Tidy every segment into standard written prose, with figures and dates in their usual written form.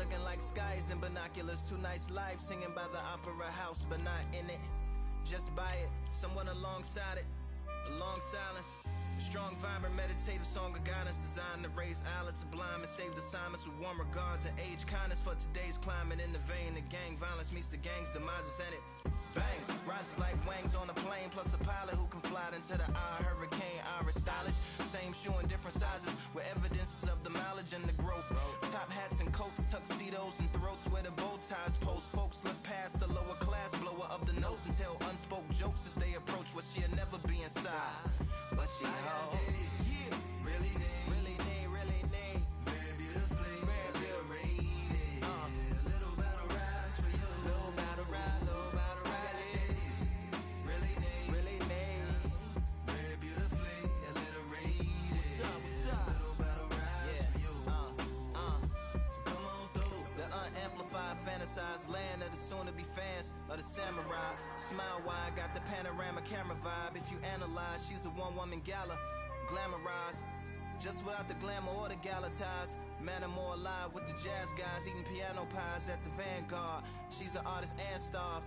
looking like skies and binoculars. Two nights live singing by the opera house, but not in it. Just by it, someone alongside it. A long silence. A strong, vibrant, meditative song of guidance designed to raise eyelids sublime and save the silence with warm regards and age kindness for today's climate. In the vein, the gang violence meets the gang's demises, and it bangs, rises like wings on a plane, plus a pilot who can fly into the eye. Hurricane, Irish stylish, same shoe in different sizes with evidences of the mileage and the growth. Top hats and coats, tuxedos and throats where the bow ties post. Folks look past the lower class blower of the notes and tell unspoke jokes as they approach what she'll never be inside. But she holds, yeah, really need, very beautifully, very rated. A little battle rise for you, little battle ride, little battle ride. Really need, very beautifully, alliterated. What's up? Little battle rise for you. So come on through. The unamplified, fantasized land of the soon-to-be fans of the samurai. Smile wide, got the panorama camera vibe. If you analyze, she's a one-woman gala, glamorized, just without the glamour or the gala ties. Man, I'm more alive with the jazz guys, eating piano pies at the Vanguard. She's an artist and staff.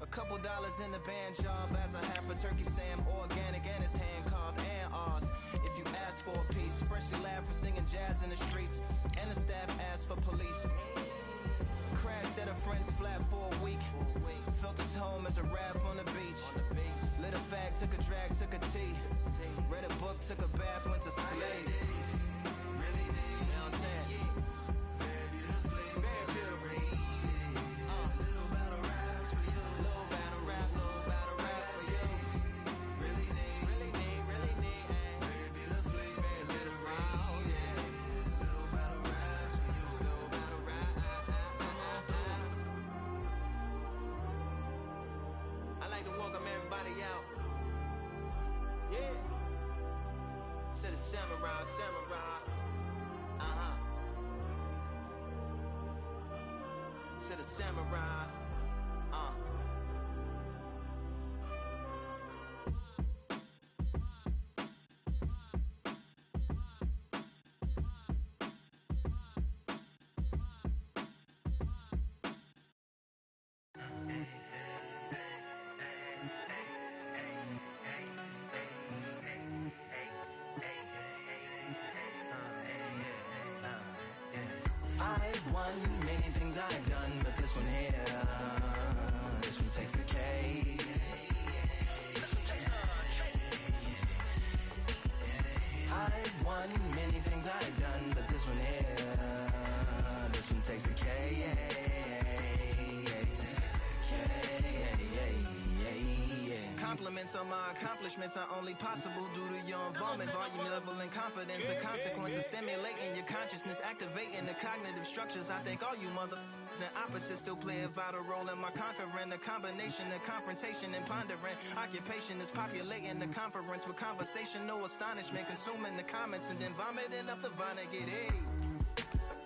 A couple dollars in the band job as a half a turkey Sam, organic and it's hand carved and ours. If you ask for a piece, freshly laugh for singing jazz in the streets, and the staff asked for police. Crashed at a friend's flat for a week. Felt his home as a raft on the beach. Lit a fag, took a drag, took a tea. Read a book, took a bath, went to sleep. Really need, you know what I'm saying? Very beautifully, very beautifully. Little battle raps for you. Little battle rap for you. Really need, very beautifully, very literary. Little battle raps for you. Little battle rap. Come on through. I like to welcome everybody out. Yeah. To the samurai. To the samurai. I've won many things I've done, but this one here, this one takes the cake. I've won many things I've done, but this one here, this one takes the cake. Compliments on my accomplishments are only possible due to your involvement, volume, level, and confidence. The consequences stimulating your consciousness, activating the cognitive structures. I think all you mother and opposites still play a vital role in my conquering. The combination of confrontation and pondering. Occupation is populating the conference with conversation, no astonishment, consuming the comments and then vomiting up the Vonnegut.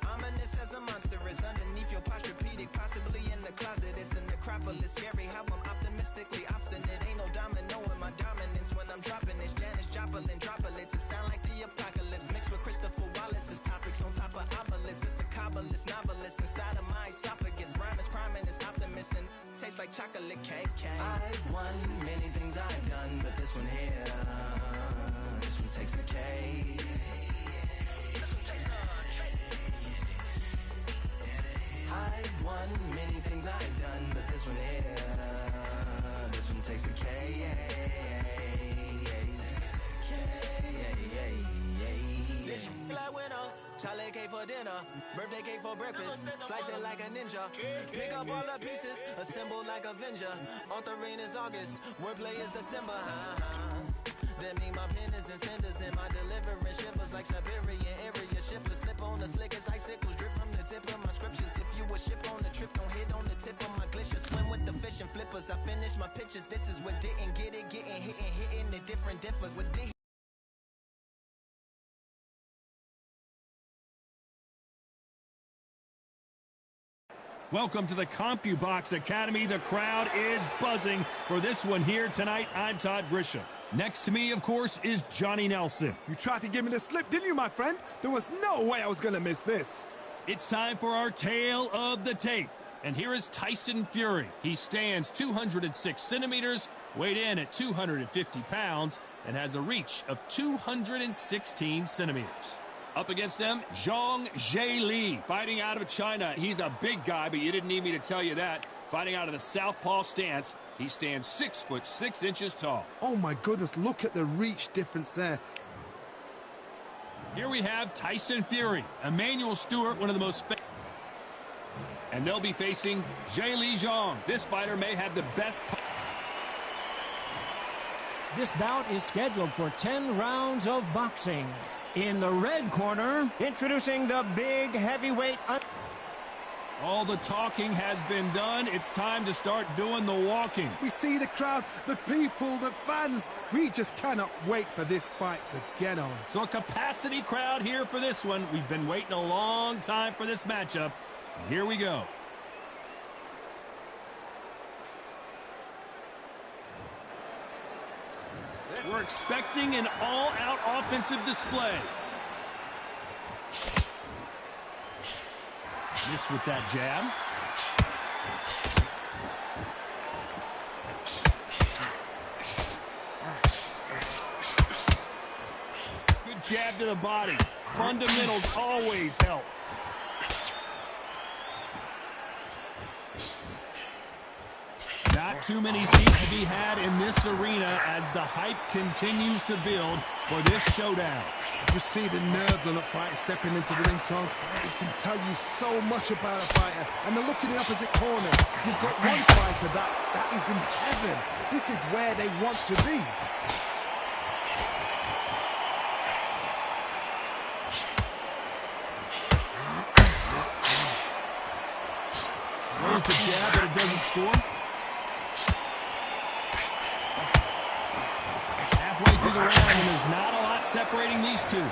Ominous as a monster is underneath your posturepedic, possibly in the closet. It's a necropolis, scary how I'm optimistically obstinate. Ain't no domino in my dominance when I'm dropping this. Janis Joplin droplets, it sound like the apocalypse mixed with Christopher Wallace's topics on top of obelisks. It's a kabbalist novelist inside of my esophagus. Rhyme is crime and it's optimist and tastes like chocolate cake. I've won many things I've done, but this one here, this one takes the cake. I've won many things I've done, but this one here, this one takes the cake. Like winner, chocolate cake for dinner, birthday cake for breakfast, slice it like a ninja, pick up all the pieces, assemble like Avenger. Authorine is August, wordplay is December. That mean my pen is in cinders and my deliverance shivers like Siberian area shippers. Slip on the slick as icicles, drip from the tip of my scriptures. If you a ship on the trip, don't hit on the tip of my glacier. Swim with the fish and flippers. I finish my pitches. This is what didn't get it, hitting the different differs. What did Welcome to the CompuBox Academy. The crowd is buzzing for this one here tonight. I'm Todd Grisham. Next to me, of course, is Johnny Nelson. You tried to give me the slip, didn't you, my friend? There was no way I was going to miss this. It's time for our tale of the tape. And here is Tyson Fury. He stands 206 centimeters, weighed in at 250 pounds, and has a reach of 216 centimeters. Up against them, Zhang Li, fighting out of China. He's a big guy, but you didn't need me to tell you that. Fighting out of the southpaw stance, he stands 6 foot 6 inches tall. Oh my goodness, look at the reach difference there. Here we have Tyson Fury, Emmanuel Stewart, one of the most and they'll be facing Li Zhang. This fighter may have the best. This bout is scheduled for 10 rounds of boxing. In the red corner, introducing the big heavyweight. All the talking has been done. It's time to start doing the walking. We see the crowd, the people, the fans. We just cannot wait for this fight to get on. So a capacity crowd here for this one. We've been waiting a long time for this matchup. And here we go. We're expecting an all-out offensive display. Miss with that jab. Good jab to the body. Fundamentals always help. Not too many seats to be had in this arena as the hype continues to build for this showdown. You see the nerves on a fighter stepping into the ring, Tom. It can tell you so much about a fighter. And then look at the opposite corner. You've got one fighter that is in heaven. This is where they want to be. Throws the jab, but it doesn't score. Through the round, and there's not a lot separating these two.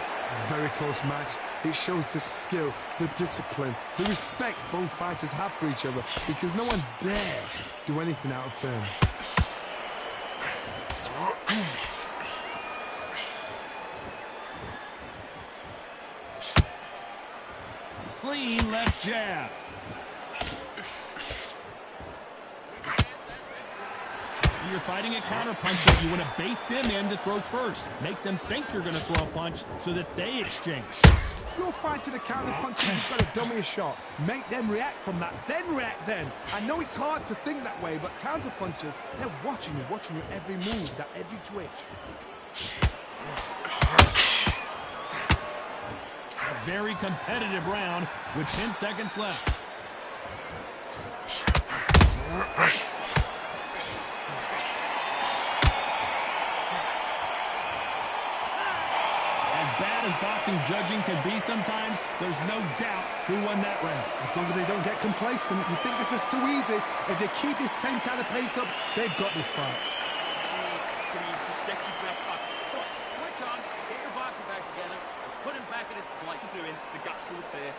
Very close match. It shows the skill, the discipline, the respect both fighters have for each other, because no one dare do anything out of turn. Clean left jab. When you're fighting a counterpuncher, you want to bait them in to throw first. Make them think you're going to throw a punch so that they exchange. You're fighting a counterpuncher, you've got to dummy a shot. Make them react from that, then react then. I know it's hard to think that way, but counterpunchers, they're watching you every move, that every twitch. A very competitive round with 10 seconds left. As boxing judging can be sometimes, there's no doubt who won that round. As long as they don't get complacent, you think this is too easy. If they keep this same kind of pace up, they've got this fight. Just get your breath back. Look, switch on, get your boxing back together, put him back at his point. What you're doing, the gap's all clear.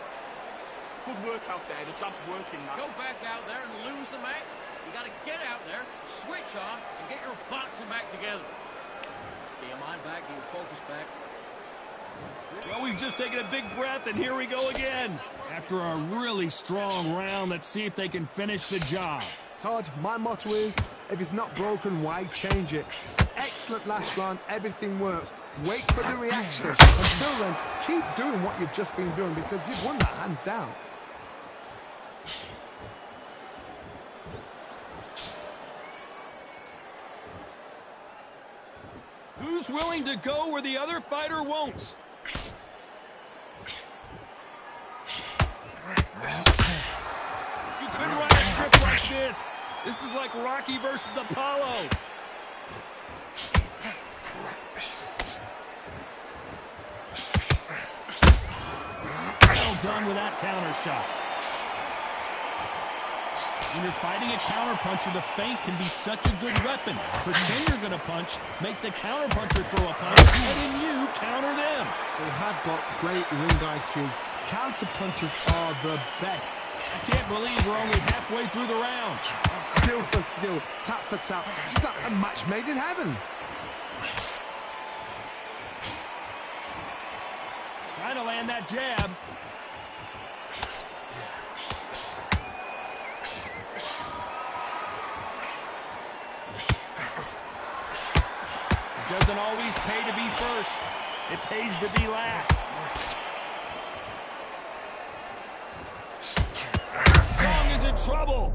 Good work out there, the jab's working now. Go back out there and lose the match. You gotta get out there, switch on, and get your boxing back together. Get your mind back, get your focus back. Well, we've just taken a big breath, and here we go again. After a really strong round, let's see if they can finish the job. Todd, my motto is, if it's not broken, why change it? Excellent last round, everything works. Wait for the reaction. Until then, keep doing what you've just been doing, because you've won that hands down. Who's willing to go where the other fighter won't? You couldn't run a grip like this. This is like Rocky versus Apollo. Well done with that counter shot. When you're fighting a counterpuncher, the feint can be such a good weapon. Pretend you're going to punch, make the counterpuncher throw a punch, and then you counter them. They have got great ring IQ. Counterpunchers are the best. I can't believe we're only halfway through the round. Skill for skill, tap for tap. Just like a match made in heaven. Trying to land that jab. doesn't always pay to be first. It pays to be last. Strong is in trouble.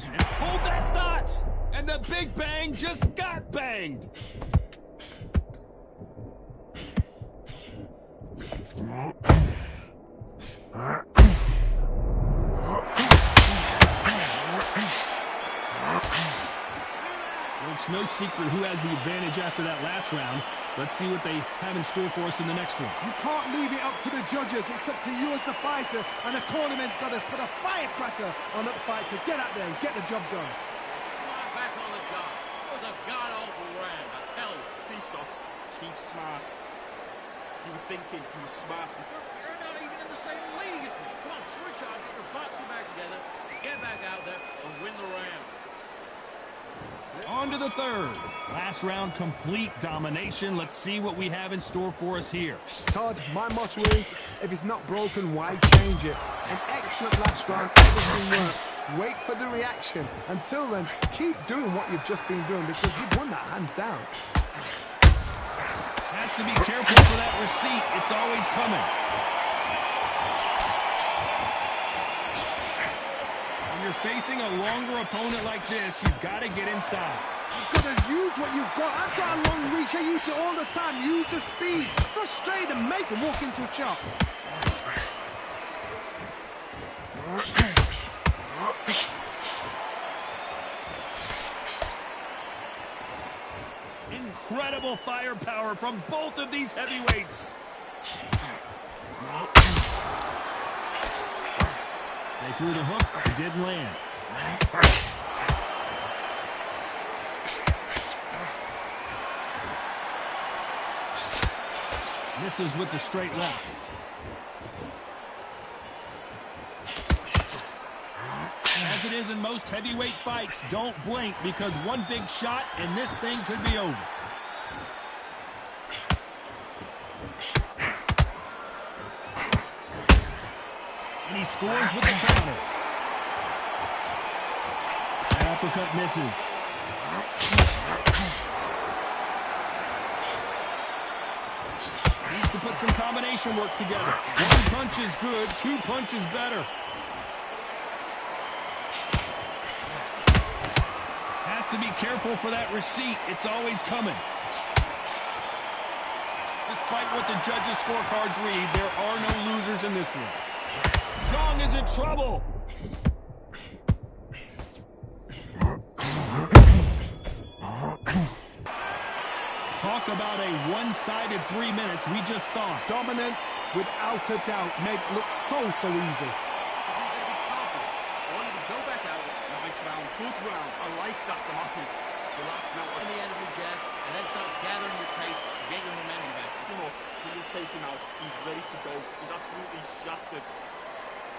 And hold that thought. And the big bang just got banged. It's no secret who has the advantage after that last round. Let's see what they have in store for us in the next one. You can't leave it up to the judges. It's up to you as the fighter, and the cornerman's got to put a firecracker on that fight to get out there and get the job done. Come on, back on the job. It was a god-awful round, I tell you. Pcazz, keep smart. You were thinking you were smart. You're not even in the same league as me. Come on, switch on, get your boxing back together, and get back out there and win the round. On to the third. Last round, complete domination. Let's see what we have in store for us here. Todd, my motto is, if it's not broken, why change it? An excellent last round, everything worked. Wait for the reaction. Until then, keep doing what you've just been doing because you've won that hands down. Has to be careful for that receipt. It's always coming. When you're facing a longer opponent like this, you've got to get inside. You've got to use what you've got. I've got a long reach. I use it all the time. Use the speed. Go straight and make them walk into a shot. Incredible firepower from both of these heavyweights. They threw the hook, it didn't land. Misses with the straight left. As it is in most heavyweight fights, don't blink because one big shot and this thing could be over. And he scores with the counter. That uppercut misses. Needs to put some combination work together. One punch is good, two punches better. Has to be careful for that receipt. It's always coming. Despite what the judges' scorecards read, there are no losers in this one. Zhang is in trouble. Talk about a one-sided 3 minutes. We just saw it. Dominance, without a doubt, made it look so easy. He's going to be confident. I want you to go back out. Nice round, good round. I like that. I'm happy. Relax now. In the end of your jab, and then start gathering your pace and get your momentum back. You know, he'll take him out. He's ready to go. He's absolutely shattered.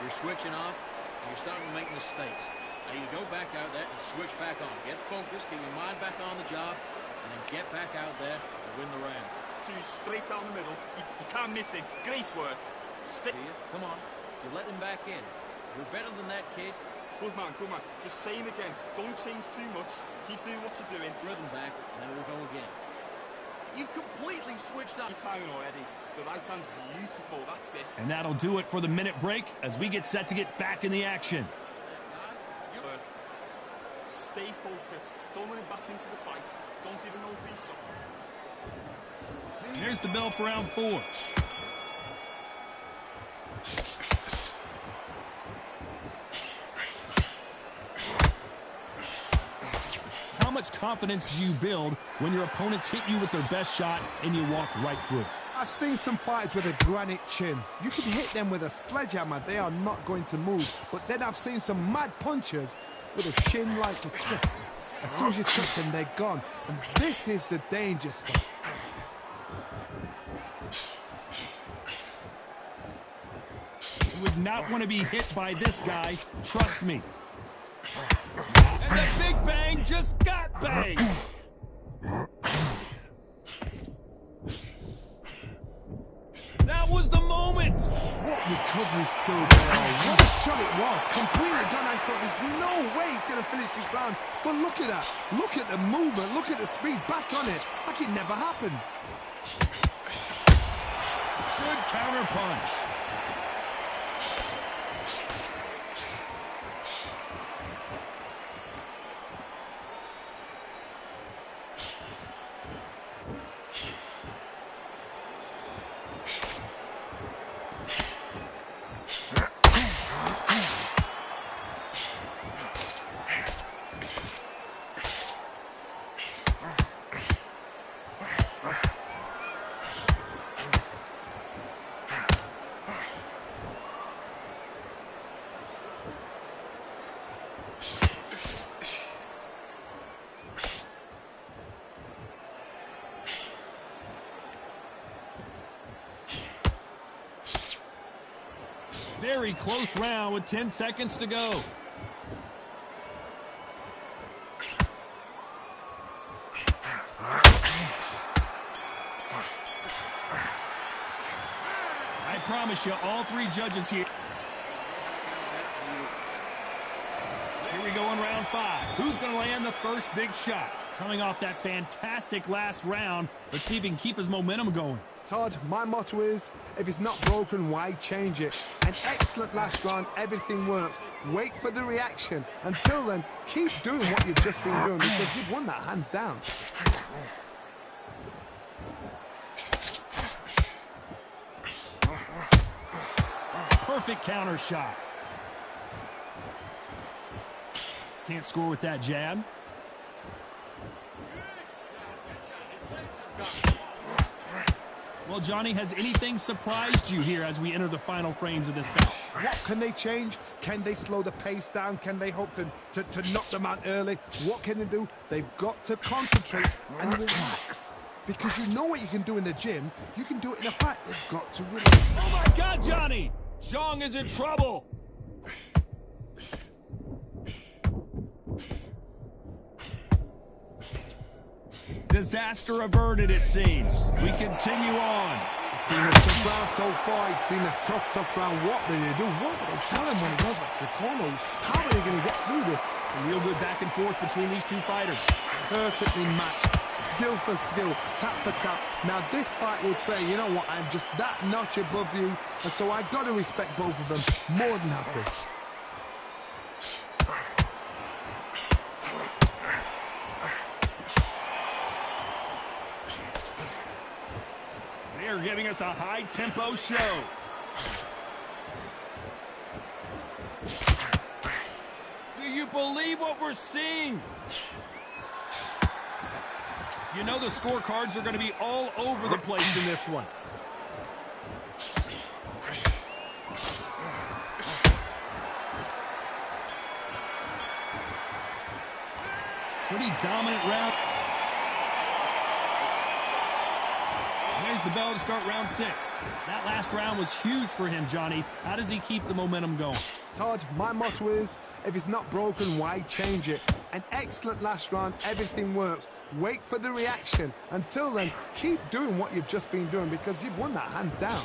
You're switching off, and you're starting to make mistakes. Now you go back out there and switch back on. Get focused, get your mind back on the job, and then get back out there and win the round. Two straight down the middle. You can't miss it. Great work. Stay. Come on. You're letting him back in. You're better than that, kid. Good man, good man. Just say him again. Don't change too much. Keep doing what you're doing. Rhythm back, and then we'll go again. You've completely switched up. You're timing already. The right hand's beautiful. That's it. And that'll do it for the minute break as we get set to get back in the action. Stay focused. Don't let him back into the fight. Don't give him no free shot. There's the bell for round 4. How much confidence do you build when your opponents hit you with their best shot and you walk right through? I've seen some fighters with a granite chin. You can hit them with a sledgehammer, they are not going to move. But then I've seen some mad punchers with a chin like a crisp. As soon as you touch them, they're gone. And this is the danger spot. You would not want to be hit by this guy, trust me. And the big bang just got banged. That was the moment. What recovery skills there are. What a shot it he's going to finish this round. But look at that. Look at the movement. Look at the speed. Back on it. Like it never happened. Good counter punch. Very close round with 10 seconds to go. I promise you, all three judges here. Here we go in round 5. Who's going to land the first big shot? Coming off that fantastic last round, let's see if he can keep his momentum going. Todd, my motto is, if it's not broken, why change it? An excellent last round, everything works. Wait for the reaction. Until then, keep doing what you've just been doing because you've won that hands down. Perfect counter shot. Can't score with that jab. Well, Johnny, has anything surprised you here as we enter the final frames of this bout? What can they change? Can they slow the pace down? Can they hope to knock them out early? What can they do? They've got to concentrate and relax. Because you know what you can do in the gym, you can do it in a fight. They've got to relax. Oh, my God, Johnny! Zhang is in trouble. Disaster averted, it seems. We continue on. It's been a tough round so far. It's been a tough round. What did they do? What did they tell him when he goes back to the corner? How are they going to get through this? A real good back and forth between these two fighters. Perfectly matched. Skill for skill. Tap for tap. Now this fight will say, you know what, I'm just that notch above you. And so I've got to respect both of them. More than happy. They're giving us a high-tempo show. Do you believe what we're seeing? You know the scorecards are going to be all over the place in this one. Pretty dominant round. There's the bell to start round 6. That last round was huge for him, Johnny. How does he keep the momentum going? Todd, my motto is, if it's not broken, why change it? An excellent last round, everything works. Wait for the reaction. Until then, keep doing what you've just been doing because you've won that hands down.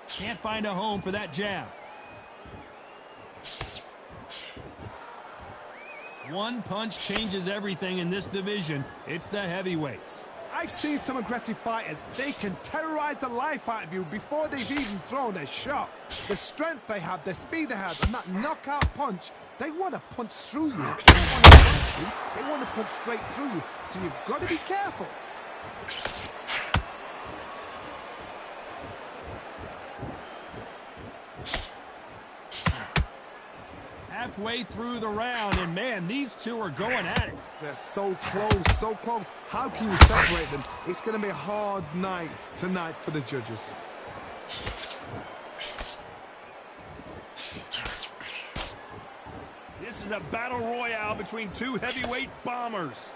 Can't find a home for that jab. One punch changes everything in this division. It's the heavyweights. I've seen some aggressive fighters. They can terrorize the life out of you before they've even thrown a shot. The strength they have, the speed they have, and that knockout punch, they want to punch through you. They don't want to punch you. They want to punch straight through you. So you've got to be careful. Halfway through the round, and man, these two are going at it. They're so close, so close. How can you separate them? It's going to be a hard night tonight for the judges. This is a battle royale between two heavyweight bombers.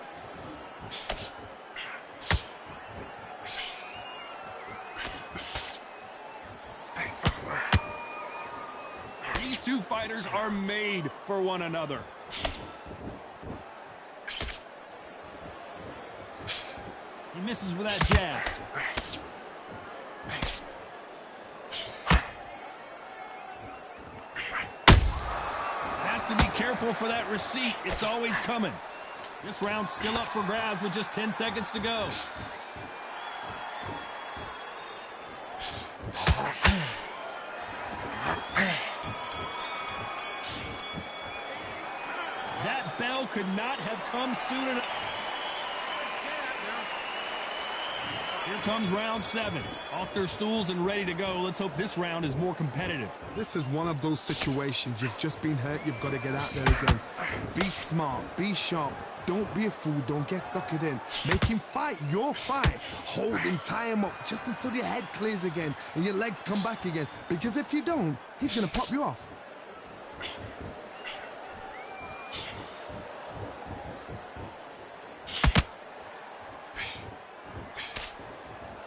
These two fighters are made for one another. He Misses with that jab. Has to be careful for that receipt. It's always coming. This round's still up for grabs with just 10 seconds to go. That bell could not have come soon enough. Here comes round 7. Off their stools and ready to go. Let's hope this round is more competitive. This is one of those situations. You've just been hurt. You've got to get out there again. Be smart. Be sharp. Don't be a fool. Don't get suckered in. Make him fight your fight. Hold him. Tie him up just until your head clears again and your legs come back again. Because if you don't, he's going to pop you off.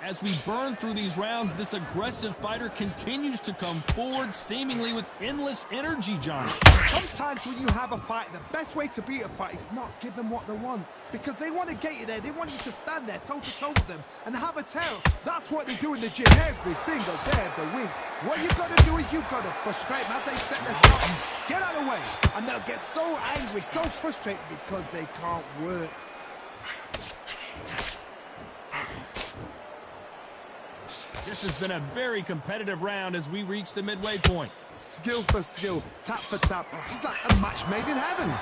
As we burn through these rounds, this aggressive fighter continues to come forward, seemingly with endless energy, Johnny. Sometimes when you have a fight, the best way to beat a fight is not give them what they want. Because they want to get you there. They want you to stand there toe-to-toe with them and have a tear. That's what they do in the gym every single day of the week. What you've got to do is you've got to frustrate them as they set their shot. Get out of the way. And they'll get so angry, so frustrated because they can't work. This has been a very competitive round as we reach the midway point. Skill for skill, tap for tap, just like a match made in heaven.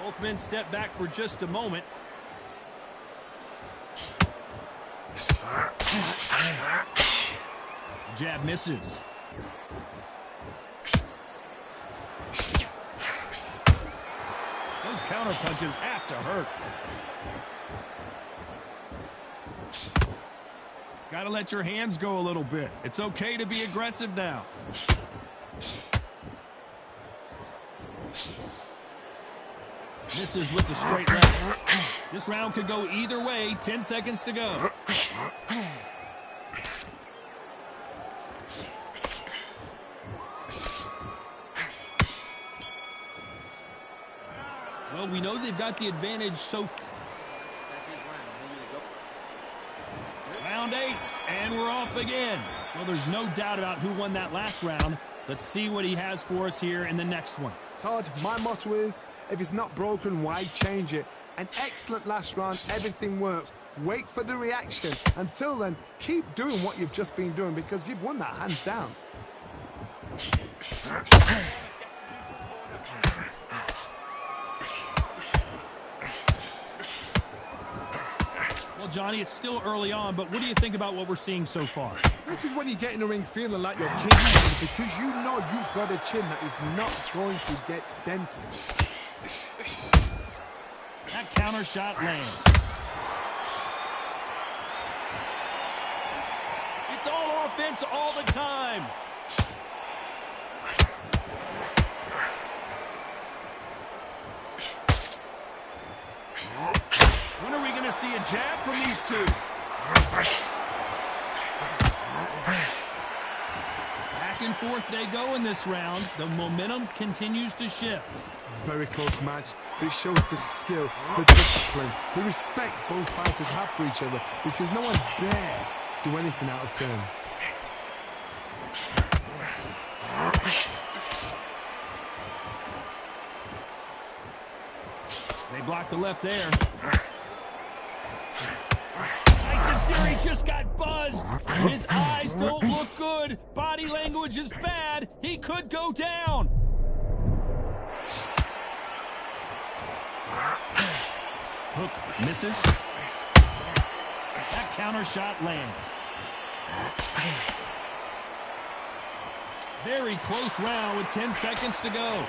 Both men step back for just a moment. Jab misses. Those counter punches have to hurt. Got to let your hands go a little bit. It's okay to be aggressive now. Misses with the straight left. This round could go either way. 10 seconds to go. Well, we know they've got the advantage so far. That's his round. Round 8, and we're off again. Well, there's no doubt about who won that last round. Let's see what he has for us here in the next one. Todd, my motto is, if it's not broken, why change it? An excellent last round, everything works. Wait for the reaction. Until then, keep doing what you've just been doing because you've won that hands down. Well, Johnny, it's still early on, but what do you think about what we're seeing so far? This is when you get in the ring feeling like you're king because you know you've got a chin that is not going to get dented. That counter shot lands. It's all offense all the time. When are we going to see a jab from these two? Back and forth they go in this round. The momentum continues to shift. Very close match, but it shows the skill, the discipline, the respect both fighters have for each other because no one dare do anything out of turn. They blocked the left there. Tyson Fury just got buzzed. His eyes don't look good. Body language is bad. He could go down. Hook misses. That counter shot lands. Very close round with 10 seconds to go.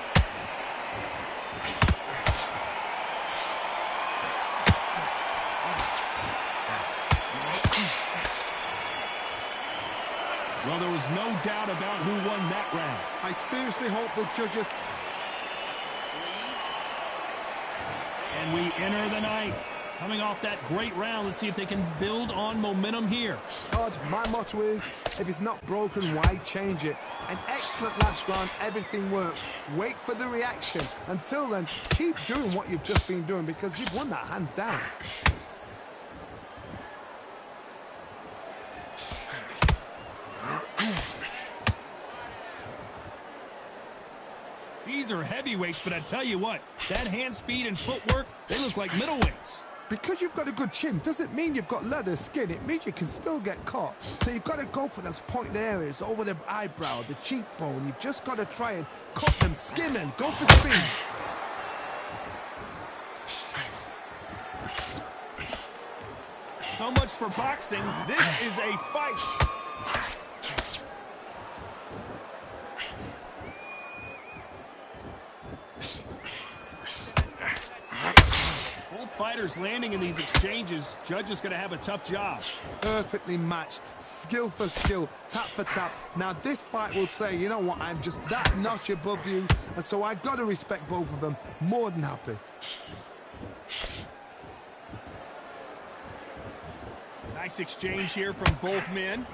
Well, there was no doubt about who won that round. I seriously hope the judges... And we enter the ninth. Coming off that great round, let's see if they can build on momentum here. Todd, my motto is, if it's not broken, why change it? An excellent last round, everything works. Wait for the reaction. Until then, keep doing what you've just been doing because you've won that hands down. These are heavyweights, but I tell you what, that hand speed and footwork, they look like middleweights. Because you've got a good chin doesn't mean you've got leather skin. It means you can still get caught. So you've got to go for those pointed areas over the eyebrow, the cheekbone. You've just got to try and cut them, skin them, go for speed. So much for boxing. This is a fight. Both fighters landing in these exchanges. Judge is going to have a tough job. Perfectly matched, skill for skill, tap for tap. Now this fight will say, you know what, I'm just that notch above you, and so I've got to respect both of them. More than happy. Nice exchange here from both men.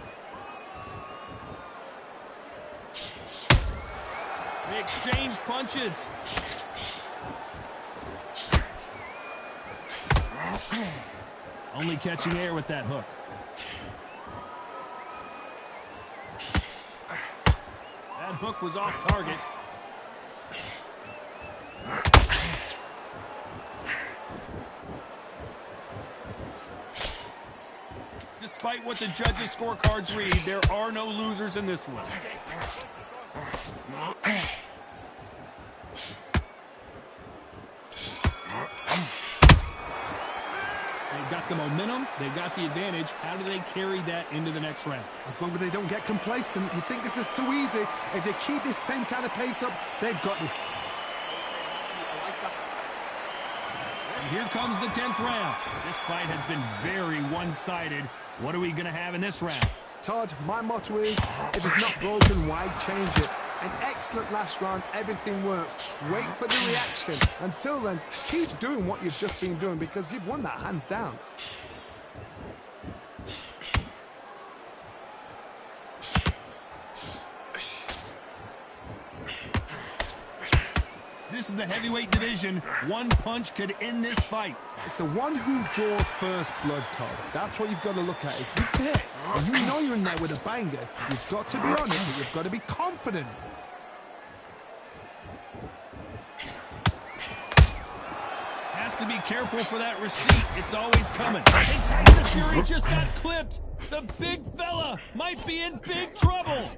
They exchange punches. Only catching air with that hook. That hook was off target. Despite what the judges' scorecards read, there are no losers in this one. They've got the momentum, they've got the advantage. How do they carry that into the next round? As long as they don't get complacent, you think this is too easy. If they keep this same kind of pace up, they've got this. And here comes the 10th round. This fight has been very one-sided. What are we going to have in this round? Todd, my motto is, if it's not broken, why change it? An excellent last round, everything works. Wait for the reaction. Until then, keep doing what you've just been doing because you've won that hands down. This is the heavyweight division. One punch could end this fight. It's the one who draws first blood, Todd. That's what you've got to look at. If you hit, and you know you're in there with a banger, you've got to be honest, but you've got to be confident. Has to be careful for that receipt. It's always coming. And Tyson Fury just got clipped. The big fella might be in big trouble.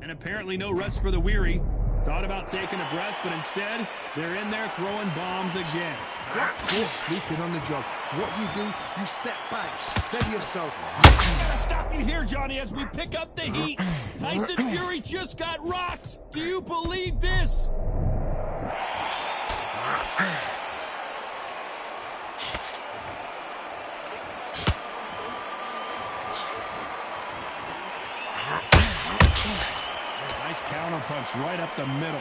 And apparently no rest for the weary. Thought about taking a breath, but instead, they're in there throwing bombs again. What coach sleeping on the job? What do? You step back, steady yourself. I gotta stop you here, Johnny, as we pick up the heat. Tyson Fury just got rocked. Do you believe this? Nice counter punch right up the middle.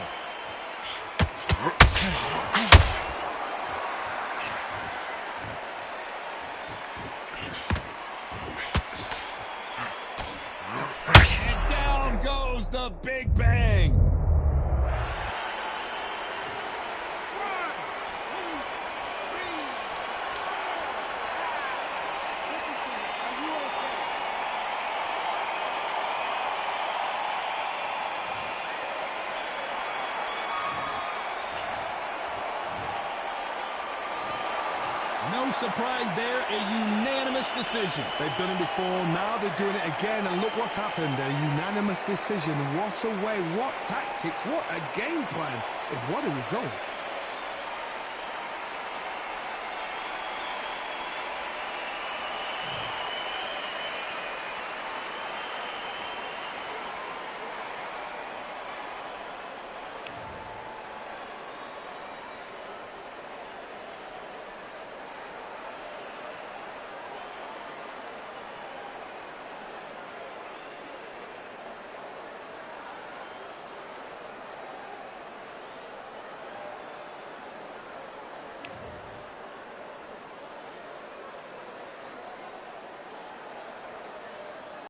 And down goes the big bang. No surprise there, a unanimous decision. They've done it before, now they're doing it again, and look what's happened. A unanimous decision. What a way, what tactics, what a game plan. What a result.